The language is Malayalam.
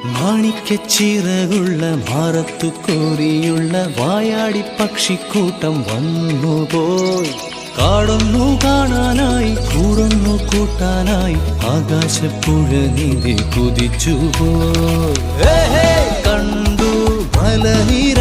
മാണിക്കച്ചിറകുള്ള മാറത്തു കോരിയുള്ള വായാടി പക്ഷിക്കൂട്ടം വന്നുപോയി. കാടൊന്നു കാണാനായി കൂടൊന്നു കൂട്ടാനായി ആകാശപ്പുഴ നീന്തി കുതിച്ചുപോയി. കണ്ടു മലനിര